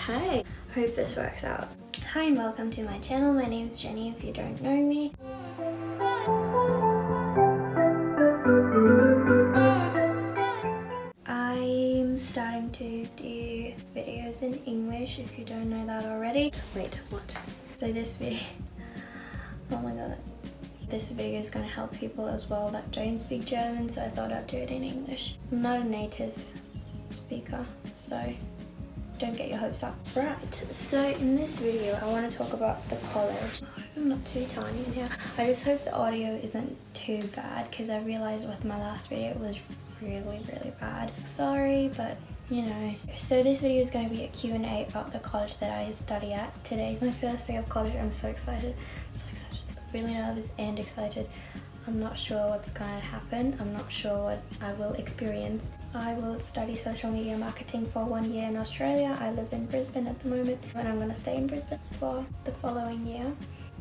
Okay, hope this works out. Hi and welcome to my channel. My name's Jenny if you don't know me. I'm starting to do videos in English if you don't know that already. Wait, what? So this video, oh my god. This video is going to help people as well that don't speak German, so I thought I'd do it in English. I'm not a native speaker, so don't get your hopes up. Right, so in this video I want to talk about the college. I hope I'm not too tiny in here. I just hope the audio isn't too bad because I realized with my last video it was really bad. Sorry, but you know. So this video is going to be a Q&A about the college that I study at. Today's my first day of college. I'm so excited. I'm so excited. Really nervous and excited. I'm not sure what's gonna happen. I'm not sure what I will experience. I will study social media marketing for 1 year in Australia. I live in Brisbane at the moment and I'm gonna stay in Brisbane for the following year.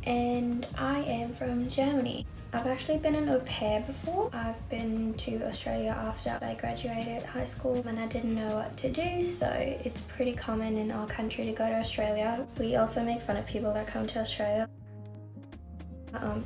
And I am from Germany. I've actually been an au pair before. I've been to Australia after I graduated high school and I didn't know what to do, so it's pretty common in our country to go to Australia. We also make fun of people that come to Australia.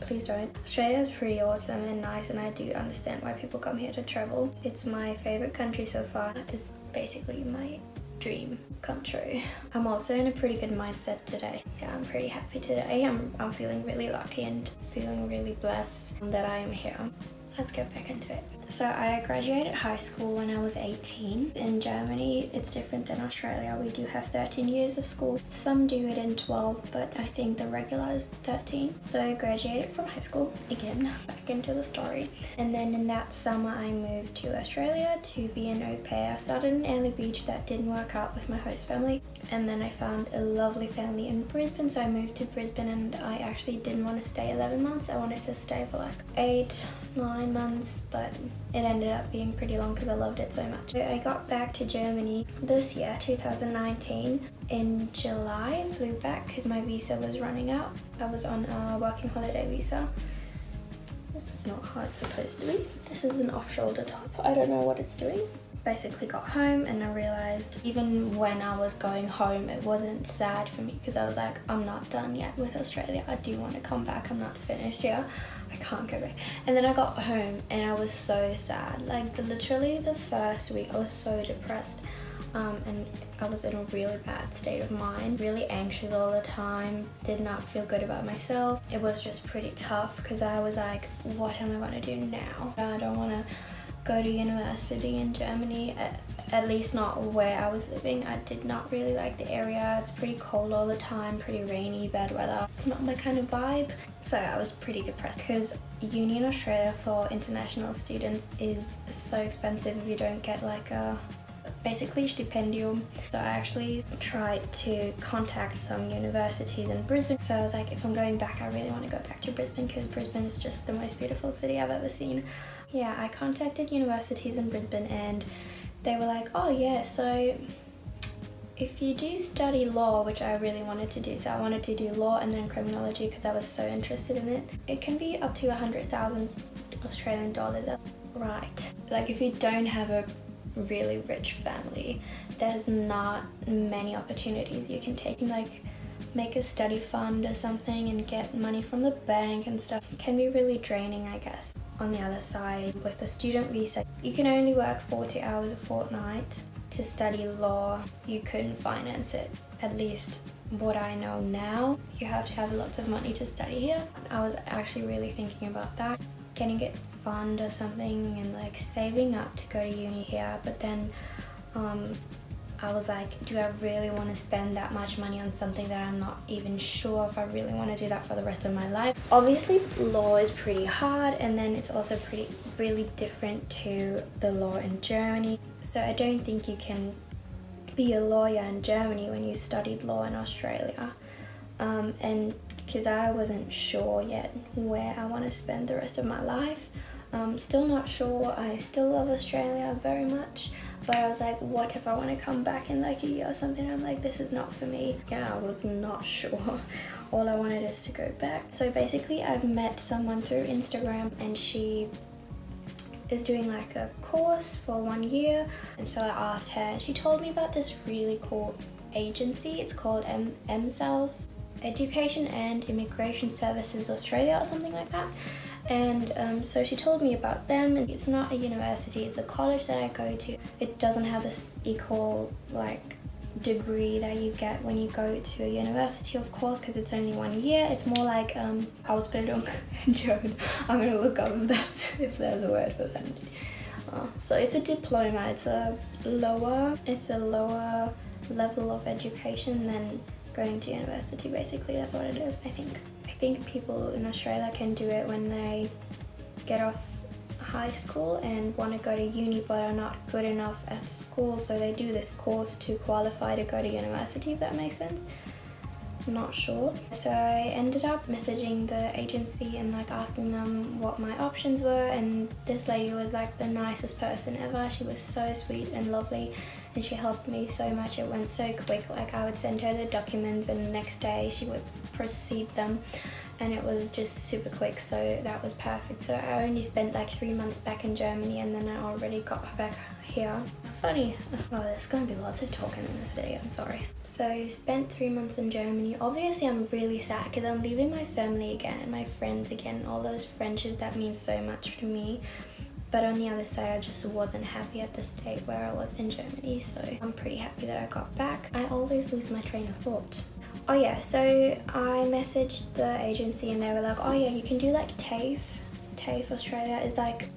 Please don't. Australia is pretty awesome and nice, and I do understand why people come here to travel. It's my favorite country so far. It's basically my dream come true. I'm also in a pretty good mindset today. Yeah, I'm pretty happy today. I'm feeling really lucky and feeling really blessed that I am here. Let's get back into it. So I graduated high school when I was 18. In Germany, it's different than Australia. We do have 13 years of school. Some do it in 12, but I think the regular is 13. So I graduated from high school, again, back into the story. And then in that summer, I moved to Australia to be an au pair. I started in Airlie Beach. That didn't work out with my host family. And then I found a lovely family in Brisbane, so I moved to Brisbane, and I actually didn't want to stay 11 months. I wanted to stay for like 8-9 months, but it ended up being pretty long because I loved it so much. I got back to Germany this year, 2019. In July, I flew back because my visa was running out. I was on a working holiday visa. This is not how it's supposed to be. This is an off-shoulder top. I don't know what it's doing. Basically got home and I realized even when I was going home it wasn't sad for me because I was like, I'm not done yet with Australia. I do want to come back. I'm not finished here. I can't go back. And then I got home and I was so sad. Like literally the first week I was so depressed and I was in a really bad state of mind, really anxious all the time, did not feel good about myself. It was just pretty tough because I was like, what am I going to do now? I don't want to go to university in Germany, at least not where I was living. I did not really like the area. It's pretty cold all the time, pretty rainy, bad weather. It's not my kind of vibe. So I was pretty depressed because uni in Australia for international students is so expensive if you don't get like a basically stipendium. So I actually tried to contact some universities in Brisbane. So I was like, if I'm going back, I really want to go back to Brisbane because Brisbane is just the most beautiful city I've ever seen. Yeah, I contacted universities in Brisbane and they were like, oh yeah, so if you do study law, which I really wanted to do, so I wanted to do law and then criminology because I was so interested in it, it can be up to 100,000 Australian dollars. Right, like if you don't have a really rich family, there's not many opportunities you can take, like make a study fund or something and get money from the bank and stuff. It can be really draining, I guess. On the other side, with a student visa, you can only work 40 hours a fortnight. To study law, you couldn't finance it, at least what I know now. You have to have lots of money to study here. I was actually really thinking about that, getting a fund or something and like saving up to go to uni here, but then I was like, do I really want to spend that much money on something that I'm not even sure if I really want to do that for the rest of my life? Obviously law is pretty hard, and then it's also really different to the law in Germany. So I don't think you can be a lawyer in Germany when you studied law in Australia. And because I wasn't sure yet where I want to spend the rest of my life. Still not sure. I still love Australia very much, but I was like, what if I want to come back in like a year or something? I'm like, this is not for me. Yeah, I was not sure. All I wanted is to go back. So basically I've met someone through Instagram and she is doing like a course for 1 year, and so I asked her and she told me about this really cool agency. It's called MSAUS, Education and Immigration Services Australia or something like that. And so she told me about them, and it's not a university, it's a college that I go to. It doesn't have this equal like degree that you get when you go to a university, of course, because it's only 1 year. It's more like Ausbildung in German. I'm gonna look up if there's a word for that. So it's a diploma. It's a lower level of education than going to university. Basically, that's what it is. I think people in Australia can do it when they get off high school and want to go to uni but are not good enough at school, so they do this course to qualify to go to university, if that makes sense. I'm not sure. So I ended up messaging the agency and like asking them what my options were, and this lady was like the nicest person ever. She was so sweet and lovely, and she helped me so much. It went so quick. Like I would send her the documents and the next day she would proceed them, and it was just super quick, so that was perfect. So I only spent like 3 months back in Germany, and then I already got back here. Funny. Oh, there's gonna be lots of talking in this video, I'm sorry. So spent 3 months in Germany. Obviously I'm really sad because I'm leaving my family again and my friends again, all those friendships that mean so much to me. But on the other side, I just wasn't happy at the state where I was in Germany, so I'm pretty happy that I got back. I always lose my train of thought. Oh yeah, so I messaged the agency and they were like, oh yeah, you can do like TAFE. TAFE Australia is like,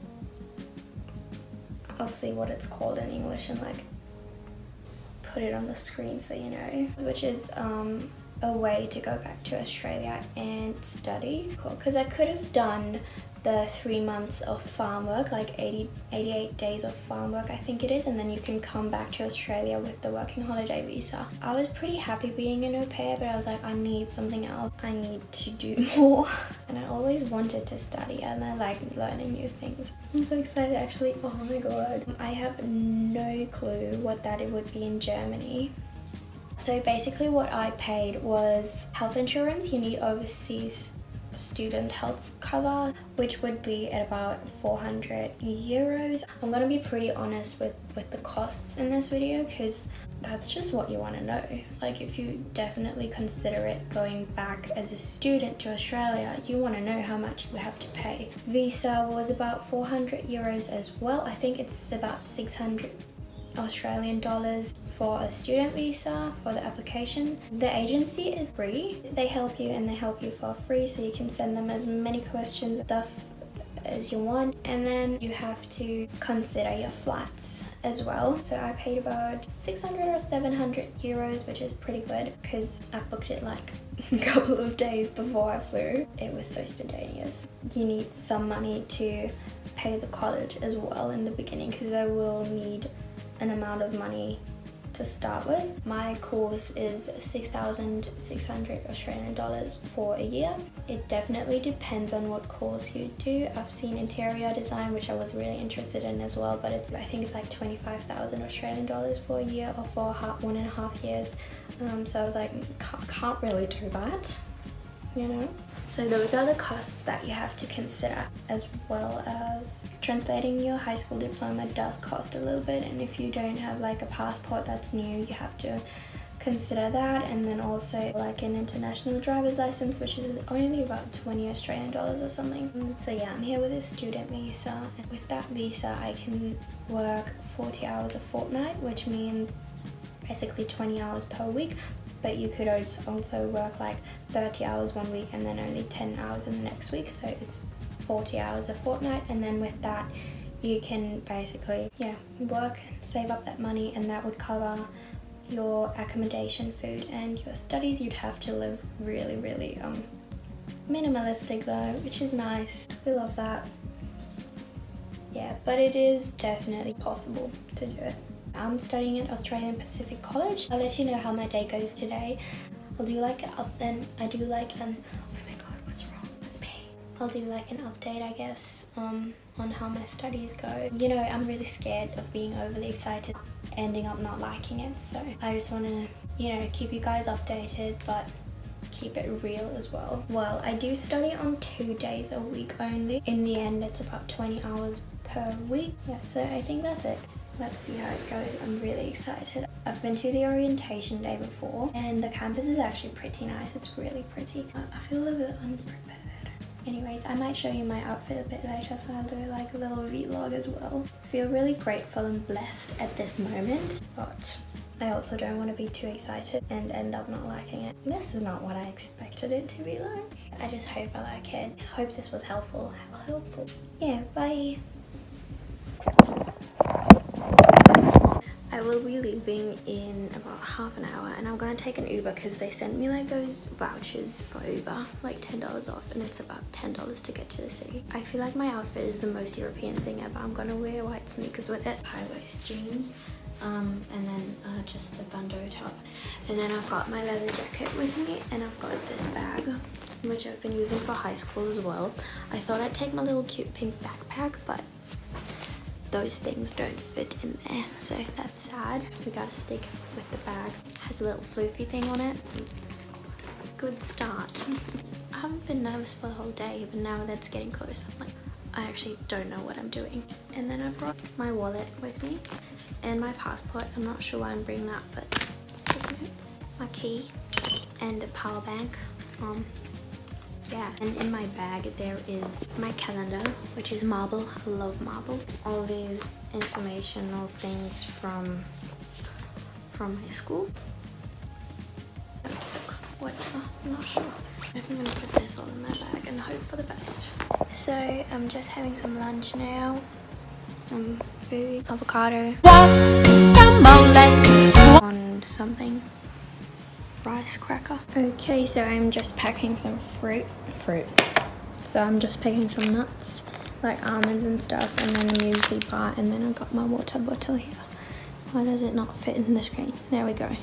I'll see what it's called in English and like put it on the screen so you know, which is a way to go back to Australia and study. Cool, because I could have done the 3 months of farm work, like 88 days of farm work I think it is, and then you can come back to Australia with the working holiday visa. I was pretty happy being an au pair, but I was like, I need something else. I need to do more. And I always wanted to study and I like learning new things. I'm so excited actually. Oh my god. I have no clue what that it would be in Germany. So basically what I paid was health insurance. You need overseas student health cover, which would be at about 400 euros. I'm gonna be pretty honest with the costs in this video because that's just what you want to know. Like if you definitely consider it going back as a student to Australia, you want to know how much you have to pay. Visa was about 400 euros as well. I think it's about 600 Australian dollars for a student visa for the application. The agency is free. They help you and they help you for free, so you can send them as many questions, stuff as you want, and then you have to consider your flights as well. So I paid about 600 or 700 euros, which is pretty good because I booked it like a couple of days before I flew. It was so spontaneous. You need some money to pay the college as well in the beginning because they will need an amount of money to start with. My course is 6,600 Australian dollars for a year. It definitely depends on what course you do. I've seen interior design, which I was really interested in as well, but I think it's like 25,000 Australian dollars for a year or for 1.5 years. So I was like, can't really do that, you know? So those are the costs that you have to consider, as well as translating your high school diploma does cost a little bit, and if you don't have like a passport that's new, you have to consider that, and then also like an international driver's license, which is only about 20 Australian dollars or something. So yeah, I'm here with a student visa, and with that visa I can work 40 hours a fortnight, which means basically 20 hours per week. But you could also work like 30 hours one week and then only 10 hours in the next week, so it's 40 hours a fortnight. And then with that you can basically work and save up that money, and that would cover your accommodation, food and your studies. You'd have to live really minimalistic though, which is nice. We love that. Yeah, but it is definitely possible to do it. I'm studying at Australian Pacific College. I'll let you know how my day goes today. I'll do like oh my god, what's wrong with me? I'll do like an update, I guess, on how my studies go. You know, I'm really scared of being overly excited, ending up not liking it, so I just want to, you know, keep you guys updated, but keep it real as well. Well, I do study on 2 days a week only. In the end, it's about 20 hours per week. Yeah, so I think that's it. let's see how it goes. I'm really excited. I've been to the orientation day before and the campus is actually pretty nice. It's really pretty. I feel a little bit unprepared. Anyways, I might show you my outfit a bit later, so I'll do like a little vlog as well. I feel really grateful and blessed at this moment, but I also don't want to be too excited and end up not liking it. This is not what I expected it to be like. I just hope I like it. I hope this was helpful. Yeah, bye. I will be leaving in about half an hour and I'm gonna take an Uber because they sent me like those vouchers for Uber, like $10 off, and it's about $10 to get to the city. I feel like my outfit is the most European thing ever. I'm gonna wear white sneakers with it, high-waist jeans, and then just a bandeau top. And then I've got my leather jacket with me and I've got this bag, which I've been using for high school as well. I thought I'd take my little cute pink backpack, but those things don't fit in there, so that's sad. We gotta stick with the bag. It has a little floofy thing on it. Good start. I haven't been nervous for the whole day, but now that's getting close, I'm like, I actually don't know what I'm doing. And then I brought my wallet with me and my passport. I'm not sure why I'm bringing that, but sticky notes, my key, and a power bank. Yeah, and in my bag there is my calendar, which is marble. I love marble. All these informational things from my school. What's that? I'm not sure. I'm gonna put this all in my bag and hope for the best. So I'm just having some lunch now. Some food, avocado, on something. Rice cracker. Okay, so I'm just packing some fruit. So I'm just packing some nuts, like almonds and stuff, and then a muesli bar, and then I got my water bottle here. Why does it not fit in the screen? There we go.